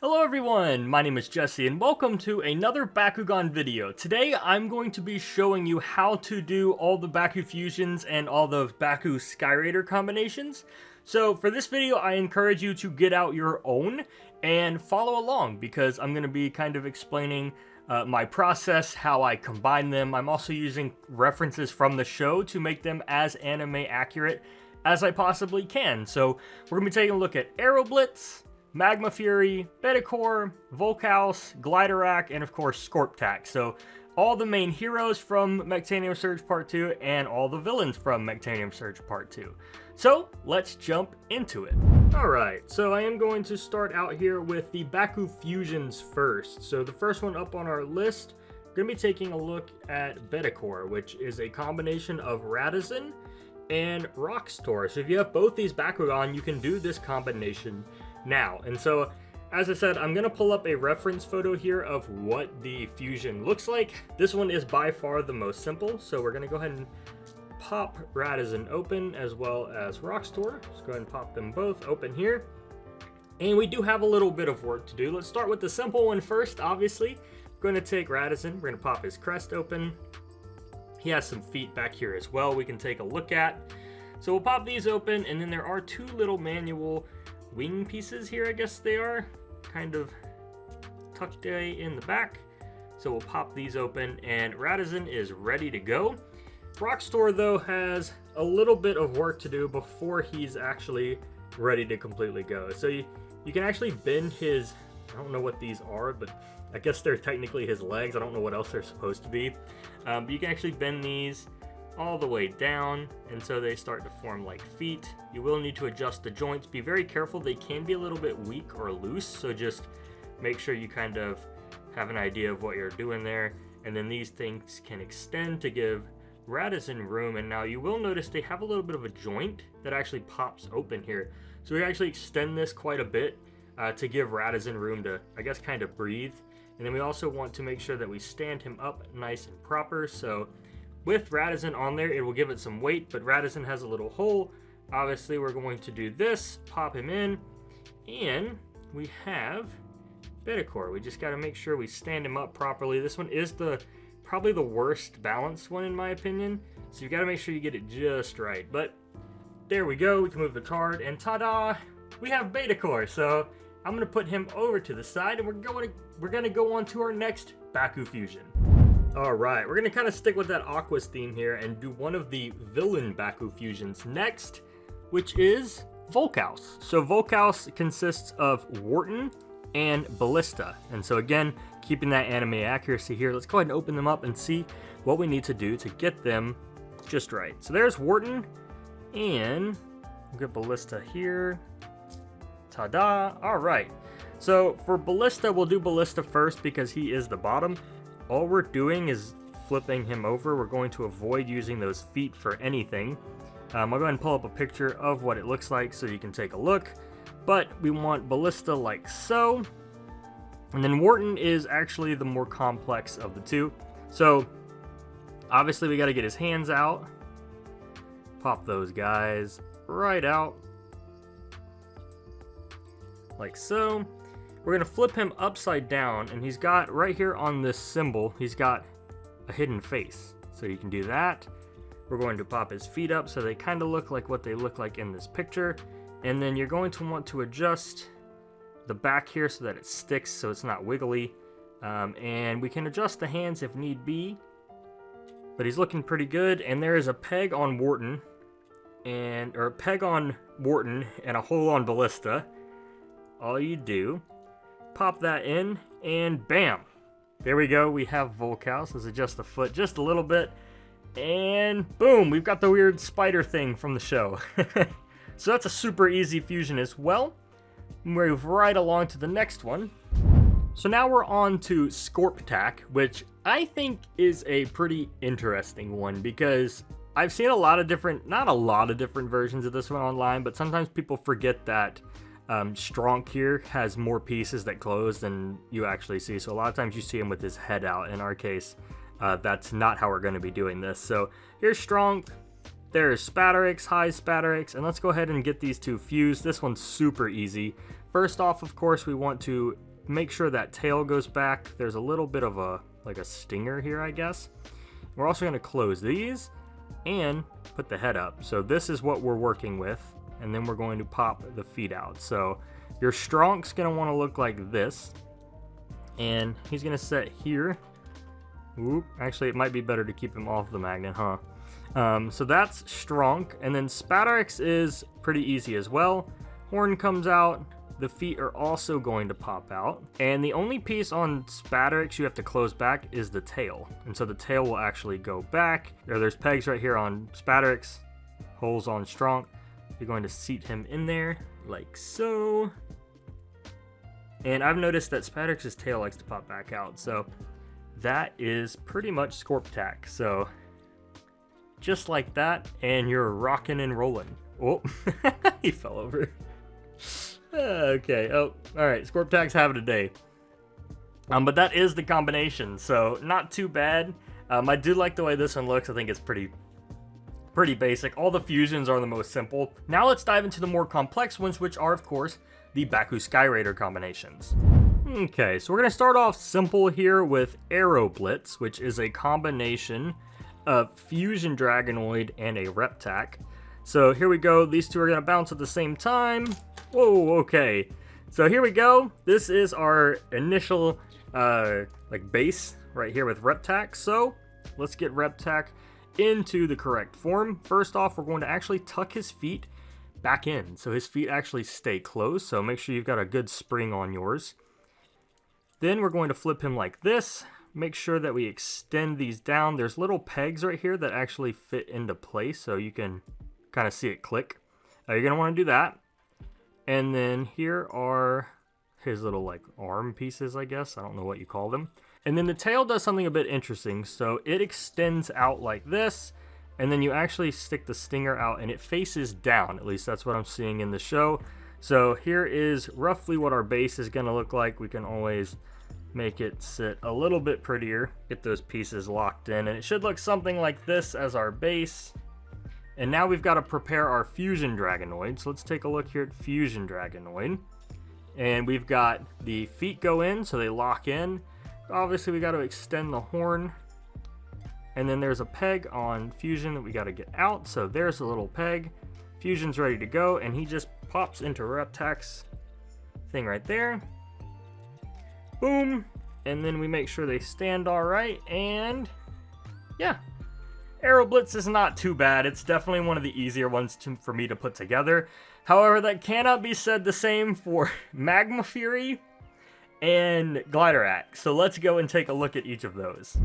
Hello everyone, my name is Jesse and welcome to another Bakugan video. Today I'm going to be showing you how to do all the BakuFusions and all the Baku Skyraider combinations. So for this video I encourage you to get out your own and follow along because I'm going to be kind of explaining my process, how I combine them. I'm also using references from the show to make them as anime accurate as I possibly can. So we're going to be taking a look at Aeroblitz, Magmafury, Betakor, Volkaos, Gliderak, and of course Scorptak. So all the main heroes from Mechtanium Surge Part 2 and all the villains from Mechtanium Surge Part 2. So let's jump into it. Alright, so I am going to start out here with the BakuFusions first. So the first one up on our list, we're going to be taking a look at Betakor, which is a combination of Radizin and Rockstor. So if you have both these Bakugan, you can do this combination now. And so, as I said, I'm going to pull up a reference photo here of what the fusion looks like. This one is by far the most simple, so we're going to go ahead and pop Radizin open as well as Rockstor. Just go ahead and pop them both open here. And we do have a little bit of work to do. Let's start with the simple one first, obviously. We're going to take Radizin, we're going to pop his crest open. He has some feet back here as well we can take a look at. So we'll pop these open, and then there are two little manual wing pieces here, I guess they are, kind of tucked away in the back. So we'll pop these open, and Radizin is ready to go. Rockstor, though, has a little bit of work to do before he's actually ready to completely go. So you can actually bend his, I don't know what these are, but I guess they're technically his legs. I don't know what else they're supposed to be. But you can actually bend these all the way down, and so they start to form like feet. You will need to adjust the joints. Be very careful, they can be a little bit weak or loose, so just make sure you kind of have an idea of what you're doing there. And then these things can extend to give Radizin room, and now you will notice they have a little bit of a joint that actually pops open here. So we actually extend this quite a bit to give Radizin room to, I guess, kind of breathe. And then we also want to make sure that we stand him up nice and proper. So with Radizin on there, it will give it some weight, but Radizin has a little hole. Obviously, we're going to do this, pop him in, and we have Betakor. We just got to make sure we stand him up properly. This one is probably the worst balanced one in my opinion, so you got to make sure you get it just right. But there we go. We can move the card, and ta-da! We have Betakor. So I'm going to put him over to the side, and we're going to go on to our next BakuFusion. Alright, we're going to kind of stick with that Aquas theme here and do one of the villain BakuFusions next, which is Volkaos. So Volkaos consists of Wharton and Ballista. And so again, keeping that anime accuracy here, let's go ahead and open them up and see what we need to do to get them just right. So there's Wharton, and we'll get Ballista here. Ta-da! Alright, so for Ballista, we'll do Ballista first because he is the bottom. All we're doing is flipping him over. We're going to avoid using those feet for anything. I'll go ahead and pull up a picture of what it looks like so you can take a look. But we want Ballista like so. And then Wharton is actually the more complex of the two. So obviously we got to get his hands out. Pop those guys right out. Like so. We're going to flip him upside down, and he's got, right here on this symbol, he's got a hidden face. So you can do that. We're going to pop his feet up so they kind of look like what they look like in this picture. And then you're going to want to adjust the back here so that it sticks, so it's not wiggly. And we can adjust the hands if need be. But he's looking pretty good, and there is a peg on Wharton, or a peg on Wharton and a hole on Ballista. All you do, pop that in, and bam! There we go, we have Volkaos. Let's adjust the foot just a little bit, and boom! We've got the weird spider thing from the show. So that's a super easy fusion as well. Move right along to the next one. So now we're on to Scorptak, which I think is a pretty interesting one because I've seen a lot of different, not a lot of different versions of this one online, but sometimes people forget that Stronk here has more pieces that close than you actually see. So a lot of times you see him with his head out. In our case, that's not how we're going to be doing this. So here's Stronk. There's Spatterix, High Spatterix, and let's go ahead and get these two fused. This one's super easy. First off, of course, we want to make sure that tail goes back. There's a little bit of a stinger here, I guess. We're also going to close these and put the head up. So this is what we're working with, and then we're going to pop the feet out. So your Stronk's going to want to look like this, and he's going to sit here. Oop, actually, it might be better to keep him off the magnet, huh? So that's Stronk, and then Spatarex is pretty easy as well. Horn comes out. The feet are also going to pop out. And the only piece on Spatarex you have to close back is the tail. And so the tail will actually go back. There's pegs right here on Spatarex, holes on Stronk. You're going to seat him in there like so. And I've noticed that Spatarex's tail likes to pop back out. So that is pretty much Scorptak. So just like that, and you're rocking and rolling. Oh, he fell over. Okay, oh, alright, Scorptak's having a day. But that is the combination, so not too bad. I do like the way this one looks. I think it's pretty basic. All the fusions are the most simple. Now let's dive into the more complex ones, which are, of course, the Baku Skyraider combinations. Okay, so we're going to start off simple here with Aeroblitz, which is a combination of Fusion Dragonoid and a Reptak. So here we go. These two are going to bounce at the same time. Whoa, okay. So here we go. This is our initial base right here with Reptak. So let's get Reptak into the correct form. First off, we're going to actually tuck his feet back in, so his feet actually stay closed. So make sure you've got a good spring on yours. Then we're going to flip him like this. Make sure that we extend these down. There's little pegs right here that actually fit into place, so you can kind of see it click. You're going to want to do that. And then here are his little arm pieces, I guess. I don't know what you call them. And then the tail does something a bit interesting. So it extends out like this, and then you actually stick the stinger out and it faces down. At least that's what I'm seeing in the show. So here is roughly what our base is going to look like. We can always make it sit a little bit prettier, get those pieces locked in, and it should look something like this as our base. And now we've got to prepare our Fusion Dragonoid. So let's take a look here at Fusion Dragonoid. And we've got the feet go in, so they lock in. Obviously, we got to extend the horn. And then there's a peg on Fusion that we got to get out. So there's a little peg. Fusion's ready to go, and he just pops into Reptak's thing right there. Boom. And then we make sure they stand all right. And yeah. Aeroblitz is not too bad. It's definitely one of the easier ones for me to put together. However, that cannot be said the same for Magmafury and Gliderak. So let's go and take a look at each of those.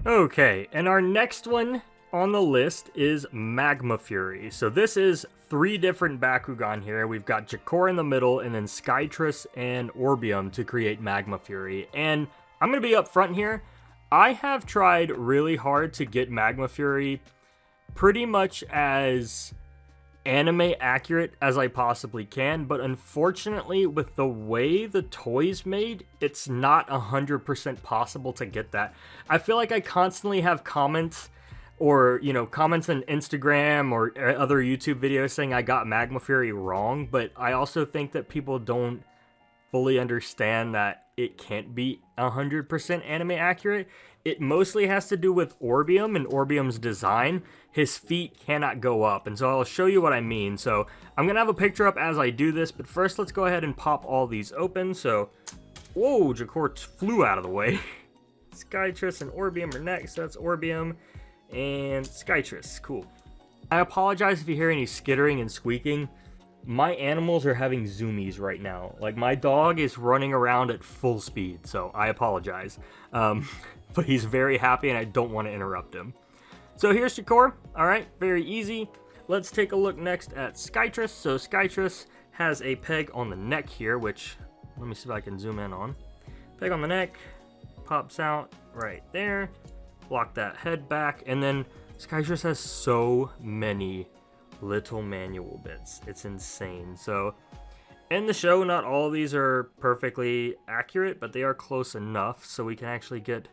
Okay, and our next one on the list is Magmafury. So this is 3 different Bakugan here. We've got Jakor in the middle, and then Skytrus and Orbium to create Magmafury. And I'm going to be up front here. I have tried really hard to get Magmafury pretty much as anime accurate as I possibly can, but unfortunately with the way the toy's made, it's not 100% possible to get that. I feel like I constantly have comments or, comments on Instagram or other YouTube videos saying I got Magmafury wrong, but I also think that people don't fully understand that it can't be 100% anime accurate. It mostly has to do with Orbium and Orbium's design. His feet cannot go up, and so I'll show you what I mean. So I'm gonna have a picture up as I do this, but first let's go ahead and pop all these open. So, whoa, Jakor flew out of the way. Skytrus and Orbium are next. So that's Orbium and Skytrus. Cool. I apologize if you hear any skittering and squeaking. My animals are having zoomies right now. Like, my dog is running around at full speed, so I apologize. But he's very happy, and I don't want to interrupt him. So here's Jakor. All right, very easy. Let's take a look next at Skytrus. So Skytrus has a peg on the neck here, which, let me see if I can zoom in on. Peg on the neck, pops out right there. Lock that head back, and then Skytrus has so many little manual bits. It's insane. So in the show, not all of these are perfectly accurate, but they are close enough so we can actually get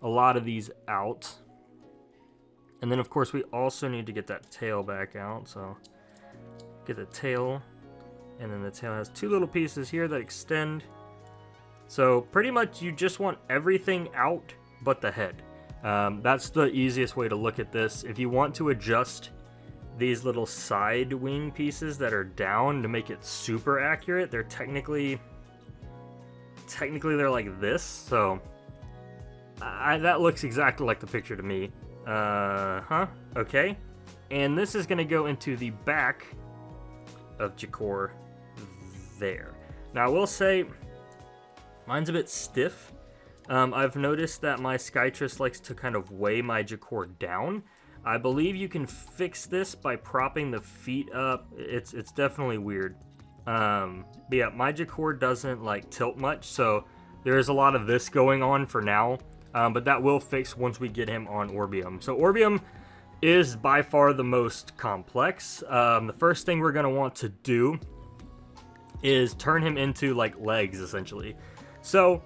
a lot of these out. And then of course we also need to get that tail back out. So get the tail, and then the tail has 2 little pieces here that extend. So pretty much you just want everything out but the head. That's the easiest way to look at this. If you want to adjust these little side wing pieces that are down to make it super accurate, they're technically they're like this. So that looks exactly like the picture to me. Okay. And this is going to go into the back of Jakor there. Now I will say mine's a bit stiff. I've noticed that my Skytress likes to kind of weigh my Jakor down. I believe you can fix this by propping the feet up. It's definitely weird. But yeah, my Jakor doesn't like tilt much, so there's a lot of this going on for now. But that will fix once we get him on Orbium. So Orbium is by far the most complex. The first thing we're going to want to do is turn him into like legs, essentially. So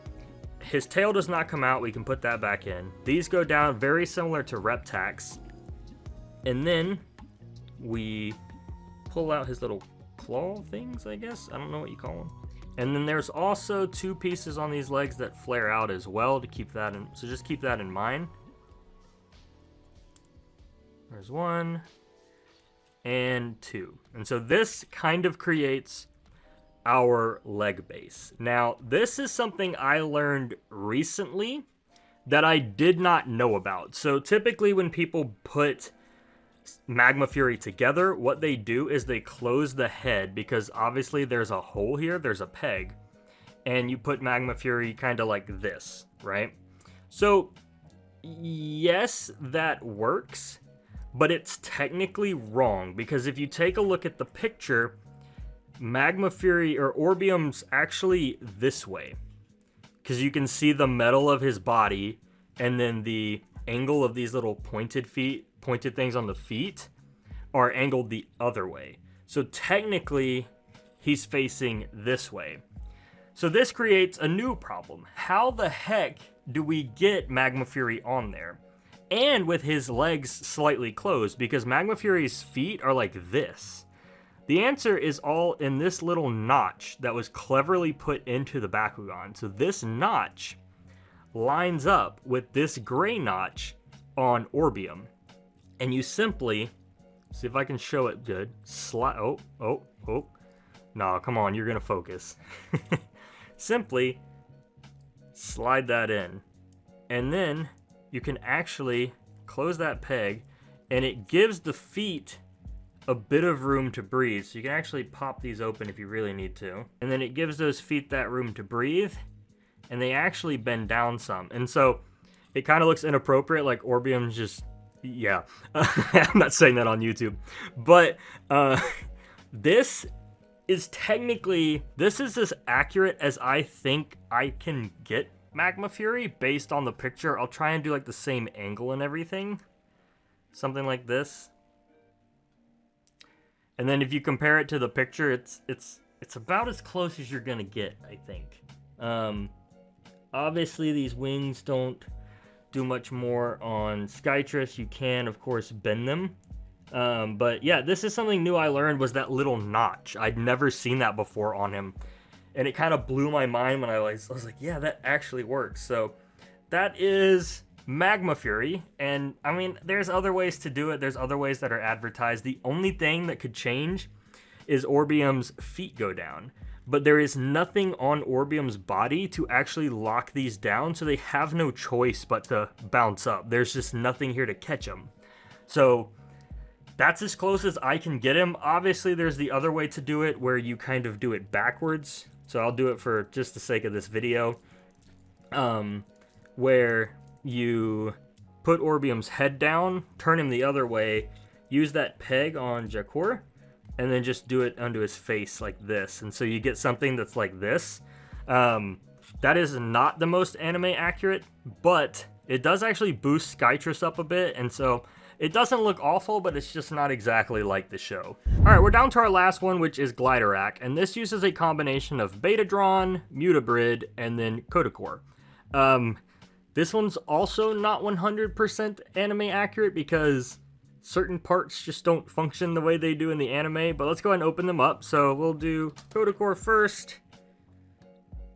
his tail does not come out. We can put that back in. These go down very similar to Reptax. And then we pull out his little claw things, I guess. I don't know what you call them. And then there's also 2 pieces on these legs that flare out as well to keep that in. So just keep that in mind. There's 1 and 2. And so this kind of creates our leg base. Now, this is something I learned recently that I did not know about. So typically when people put Magmafury together, what they do is they close the head, because obviously there's a hole here, there's a peg, and you put Magmafury kind of like this, right? So yes, that works, but it's technically wrong, because if you take a look at the picture, Magmafury or Orbium's actually this way, because you can see the metal of his body and then the angle of these little pointed things on the feet are angled the other way. So technically he's facing this way. So this creates a new problem. How the heck do we get Magmafury on there? And with his legs slightly closed, because Magmafury's feet are like this. The answer is all in this little notch that was cleverly put into the Bakugan. So this notch lines up with this gray notch on Orbium. And you simply, see if I can show it good, oh. No, come on, you're gonna focus. Simply slide that in. And then you can actually close that peg, and it gives the feet a bit of room to breathe. So you can actually pop these open if you really need to. And then it gives those feet that room to breathe, and they actually bend down some. And so it kind of looks inappropriate, like Orbium's just, yeah. I'm not saying that on YouTube. But this is technically, this is as accurate as I think I can get Magmafury based on the picture. I'll try and do like the same angle and everything. Something like this. And then if you compare it to the picture, it's about as close as you're gonna get, I think. Obviously these wings don't do much more on Skytress. You can, of course, bend them. But yeah, this is something new I learned, was that little notch. I'd never seen that before on him. And it kind of blew my mind when I was like, yeah, that actually works. So that is Magmafury. And I mean, there's other ways to do it. There's other ways that are advertised. The only thing that could change is Orbium's feet go down. But there is nothing on Orbium's body to actually lock these down, so they have no choice but to bounce up. There's just nothing here to catch them. So that's as close as I can get him. Obviously, there's the other way to do it, where you kind of do it backwards. So I'll do it for just the sake of this video. Where you put Orbium's head down, turn him the other way, use that peg on Jakor, and then just do it onto his face like this. And so you get something that's like this. That is not the most anime accurate, but it does actually boost Skytress up a bit. And so it doesn't look awful, but it's just not exactly like the show. All right, we're down to our last one, which is Gliderak. And this uses a combination of Betadron, Mutabrid, and then Betakor. This one's also not 100% anime accurate because certain parts just don't function the way they do in the anime, but let's go ahead and open them up. So we'll do Betakor first,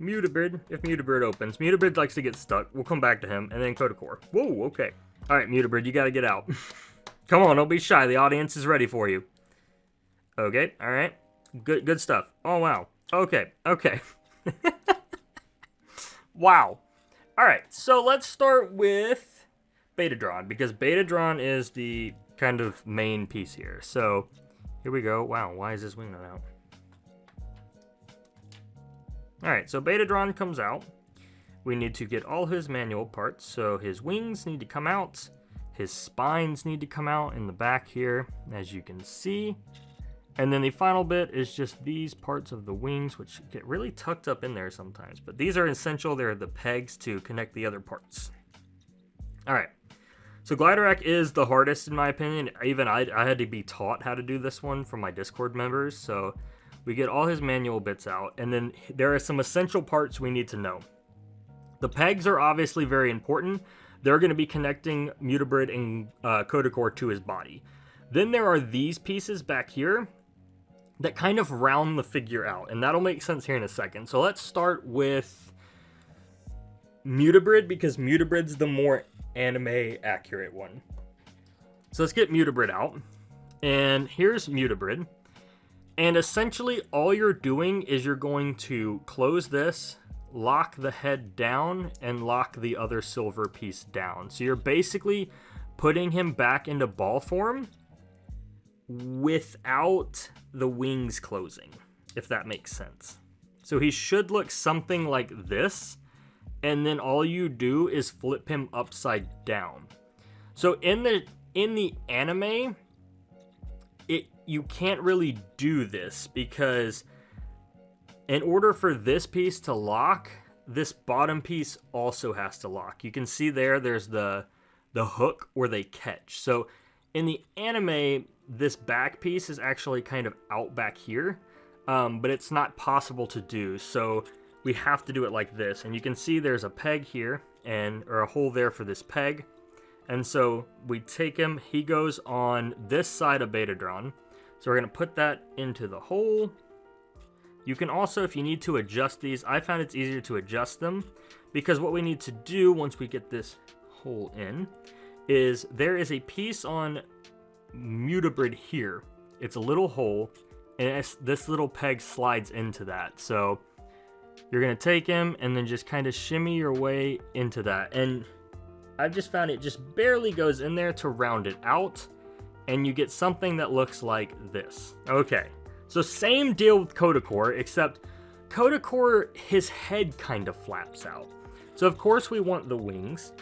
Mutabrid, if Mutabrid opens. Mutabrid likes to get stuck. We'll come back to him, and then Betakor. Whoa, okay. All right, Mutabrid, you got to get out. Come on, don't be shy. The audience is ready for you. Okay, all right. Good stuff. Oh, wow. Okay. Wow. All right, so let's start with Betatron, because Betatron is the kind of main piece here. So here we go. Wow, why is this wing not out? All right, so Betatron comes out. We need to get all his manual parts. So his wings need to come out. His spines need to come out in the back here, as you can see. And then the final bit is just these parts of the wings, which get really tucked up in there sometimes. But these are essential. They're the pegs to connect the other parts. All right. So Gliderak is the hardest in my opinion. Even I had to be taught how to do this one from my Discord members. So we get all his manual bits out. And then there are some essential parts we need to know. The pegs are obviously very important. They're going to be connecting Mutabrid and Betakor to his body. Then there are these pieces back here that kind of round the figure out, and that'll make sense here in a second. So let's start with Mutabrid, because Mutabrid's the more anime accurate one. So let's get Mutabrid out, and here's Mutabrid. And essentially all you're doing is you're going to close this, lock the head down, and lock the other silver piece down. So you're basically putting him back into ball form without the wings closing, if that makes sense. So he should look something like this, and then all you do is flip him upside down. So in the anime, you can't really do this, because in order for this piece to lock, this bottom piece also has to lock. You can see there's the hook where they catch. So in the anime, this back piece is actually kind of out back here, but it's not possible to do. So we have to do it like this. And you can see there's a peg here or a hole there for this peg. And so we take him, he goes on this side of Betatron. So we're going to put that into the hole. You can also, if you need to adjust these, I found it's easier to adjust them, because what we need to do once we get this hole in is there is a piece on Mutabrid here. It's a little hole, and this little peg slides into that. So you're going to take him and then just kind of shimmy your way into that. And I've just found it just barely goes in there to round it out, and you get something that looks like this. Okay. So same deal with Betakor, except Betakor, his head kind of flaps out. So of course we want the wings,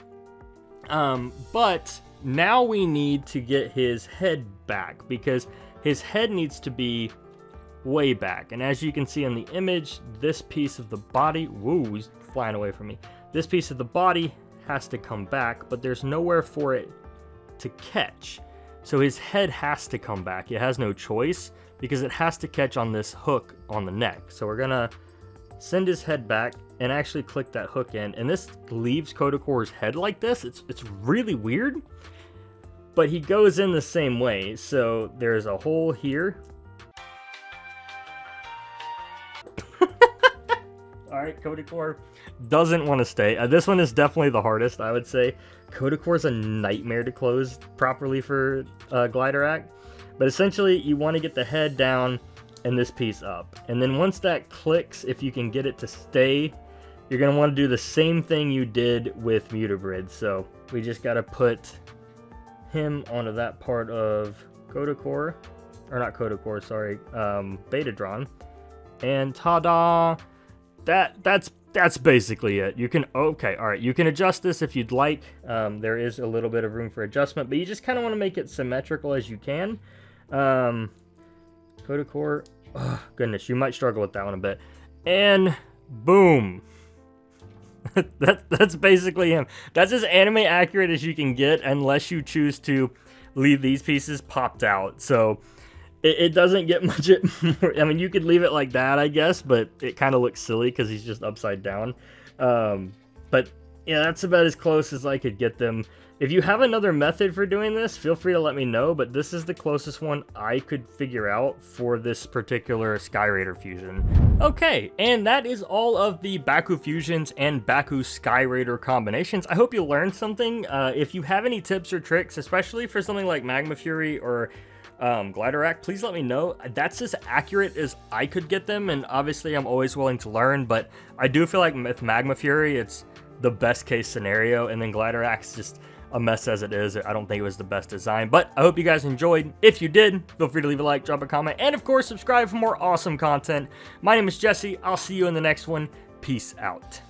but now we need to get his head back, because his head needs to be way back. And as you can see in the image, this piece of the body, whoa, he's flying away from me. This piece of the body has to come back, but there's nowhere for it to catch. So his head has to come back. It has no choice, because it has to catch on this hook on the neck. So we're gonna send his head back and actually click that hook in, and this leaves Betakor's head like this. It's really weird, but he goes in the same way. So there's a hole here. All right, Betakor doesn't want to stay. This one is definitely the hardest, I would say. Betakor a nightmare to close properly for Gliderak. But essentially, you want to get the head down and this piece up. And then once that clicks, if you can get it to stay, you're going to want to do the same thing you did with Mutabrid. So we just got to put him onto that part of Betakor, or not Betakor, sorry, Betatron. And ta-da! That's basically it. You can, okay, all right, you can adjust this if you'd like. There is a little bit of room for adjustment, but you just kind of want to make it symmetrical as you can. Betakor, oh, goodness, you might struggle with that one a bit. And boom. That's basically him. That's as anime accurate as you can get, unless you choose to leave these pieces popped out. So it doesn't get much more. I mean, you could leave it like that, I guess, but it kind of looks silly because he's just upside down. But Yeah, that's about as close as I could get them. If you have another method for doing this, feel free to let me know, but this is the closest one I could figure out for this particular Sky Raider fusion. Okay, and that is all of the BakuFusions and Baku Sky Raider combinations. I hope you learned something. If you have any tips or tricks, especially for something like Magmafury or Gliderak, please let me know. That's as accurate as I could get them, and obviously I'm always willing to learn, but I do feel like with Magmafury, it's the best case scenario, and then Gliderak's just a mess as it is. I don't think it was the best design, but I hope you guys enjoyed. If you did, feel free to leave a like, drop a comment, and of course, subscribe for more awesome content. My name is Jesse. I'll see you in the next one. Peace out.